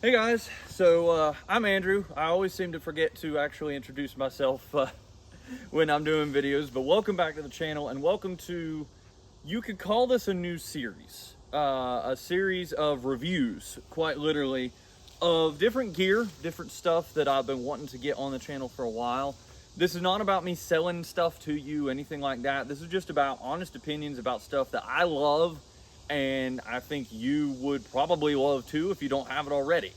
Hey guys, so I'm Andrew. I always seem to forget to actually introduce myself when I'm doing videos, but welcome back to the channel and welcome to, you could call this a new series. A series of reviews, quite literally, of different gear, different stuff that I've been wanting to get on the channel for a while. This is not about me selling stuff to you, anything like that. This is just about honest opinions about stuff that I love and I think you would probably love too if you don't have it already.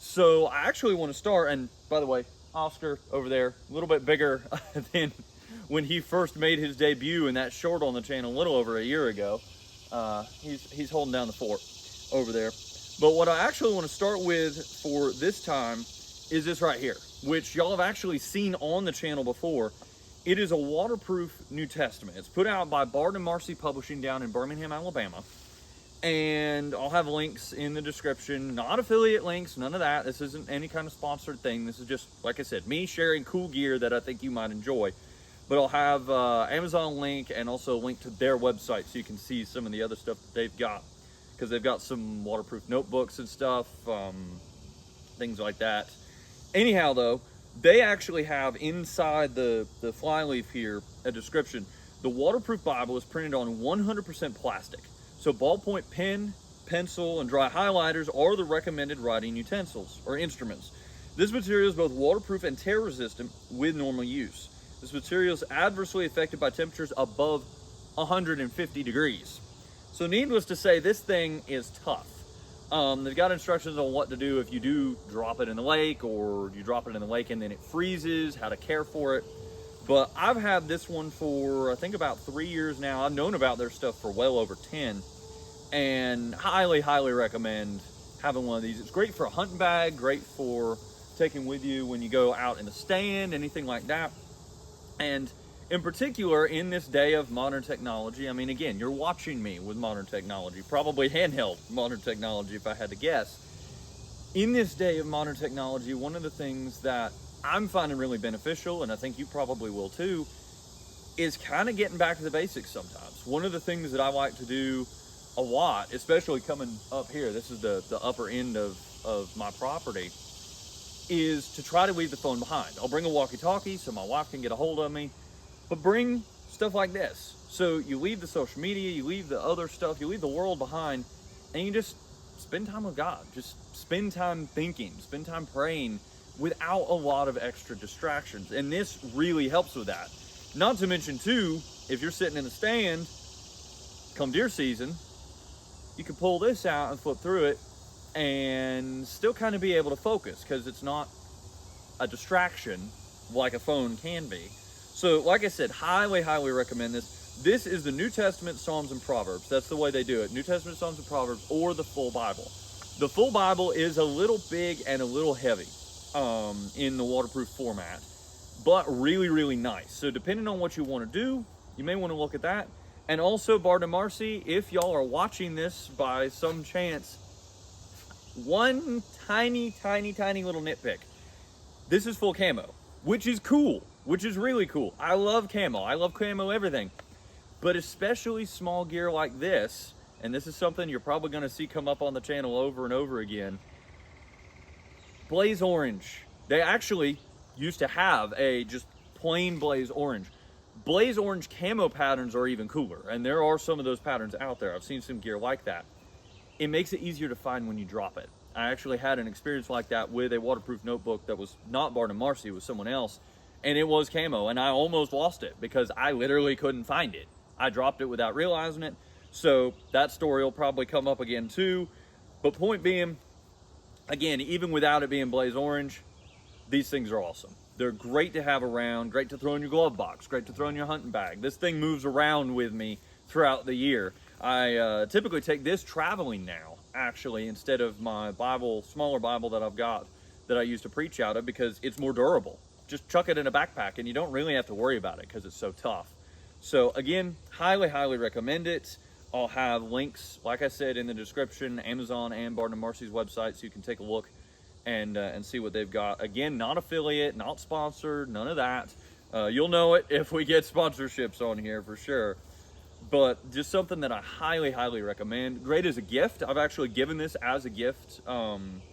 So I actually want to start, and by the way, Oscar over there, a little bit bigger than when he first made his debut in that short on the channel a little over a year ago. He's holding down the fort over there. But what I actually want to start with for this time is this right here, which y'all have actually seen on the channel before. It is a waterproof New Testament. It's put out by Bardin-Marsee Publishing down in Birmingham, Alabama. And I'll have links in the description, not affiliate links, none of that. This isn't any kind of sponsored thing. This is just, like I said, me sharing cool gear that I think you might enjoy. But I'll have Amazon link and also a link to their website so you can see some of the other stuff that they've got. Because they've got some waterproof notebooks and stuff, things like that. Anyhow though, they actually have inside the flyleaf here a description. The waterproof Bible is printed on 100% plastic. So ballpoint pen, pencil, and dry highlighters are the recommended writing utensils or instruments. This material is both waterproof and tear resistant with normal use. This material is adversely affected by temperatures above 150 degrees. So needless to say, this thing is tough. They've got instructions on what to do if you do drop it in the lake, or you drop it in the lake and then it freezes, how to care for it. But I've had this one for, I think, about 3 years now. I've known about their stuff for well over 10. And highly, highly recommend having one of these. It's great for a hunting bag, great for taking with you when you go out in the stand, anything like that. And in particular, in this day of modern technology, I mean, again, you're watching me with modern technology, probably handheld modern technology if I had to guess. In this day of modern technology, one of the things that I'm finding really beneficial, and I think you probably will too, is kind of getting back to the basics sometimes. One of the things that I like to do a lot, especially coming up here, this is the upper end of my property, is to try to leave the phone behind. I'll bring a walkie-talkie so my wife can get a hold of me, but bring stuff like this. So you leave the social media, you leave the other stuff, you leave the world behind, and you just spend time with God. Just spend time thinking, spend time praying without a lot of extra distractions. And this really helps with that. Not to mention too, if you're sitting in the stand, come deer season, you can pull this out and flip through it and still kind of be able to focus, because it's not a distraction like a phone can be. So like I said, highly, highly recommend this. This is the New Testament, Psalms, and Proverbs. That's the way they do it. New Testament, Psalms, and Proverbs, or the full Bible. The full Bible is a little big and a little heavy in the waterproof format, but really, really nice. So depending on what you want to do, you may want to look at that. And also, Bardin-Marsee, if y'all are watching this by some chance, one tiny, tiny, tiny little nitpick. This is full camo, which is cool, which is really cool. I love camo. I love camo everything. But especially small gear like this, and this is something you're probably going to see come up on the channel over and over again, blaze orange. They actually used to have a just plain blaze orange. Blaze orange camo patterns are even cooler, and there are some of those patterns out there. I've seen some gear like that. It makes it easier to find when you drop it. I actually had an experience like that with a waterproof notebook that was not Bardin-Marsee, it was someone else, and it was camo, and I almost lost it because I literally couldn't find it. I dropped it without realizing it, so that story will probably come up again too. But point being, again, even without it being blaze orange, these things are awesome. They're great to have around, great to throw in your glove box, great to throw in your hunting bag. This thing moves around with me throughout the year. I typically take this traveling now, actually, instead of my Bible, smaller Bible that I've got that I used to preach out of, because it's more durable. Just chuck it in a backpack and you don't really have to worry about it because it's so tough. So again, highly, highly recommend it. I'll have links, like I said, in the description, Amazon and Bardin-Marsee's website, so you can take a look and see what they've got. Again, not affiliate, not sponsored, none of that. You'll know it if we get sponsorships on here for sure. but just something that I highly, highly recommend. Great as a gift. I've actually given this as a gift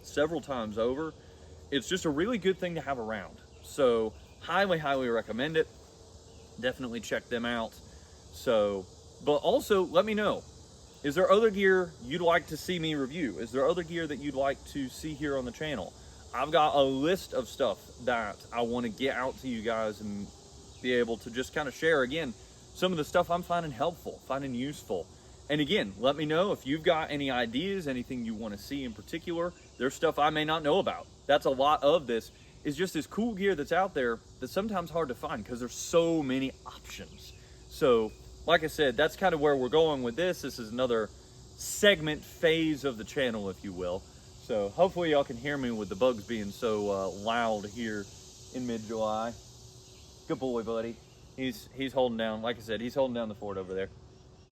several times over. It's just a really good thing to have around. So highly, highly recommend it. Definitely check them out. So, but also let me know, is there other gear you'd like to see me review? Is there other gear that you'd like to see here on the channel? I've got a list of stuff that I want to get out to you guys and be able to just kind of share, again, some of the stuff I'm finding helpful, finding useful. And again, let me know if you've got any ideas, anything you want to see in particular. There's stuff I may not know about. That's a lot of this, is just this cool gear that's out there that's sometimes hard to find because there's so many options. So, like I said, that's kind of where we're going with this. This is another segment phase of the channel, if you will. So hopefully y'all can hear me with the bugs being so loud here in mid-July. Good boy, buddy. He's holding down, like I said, he's holding down the fort over there.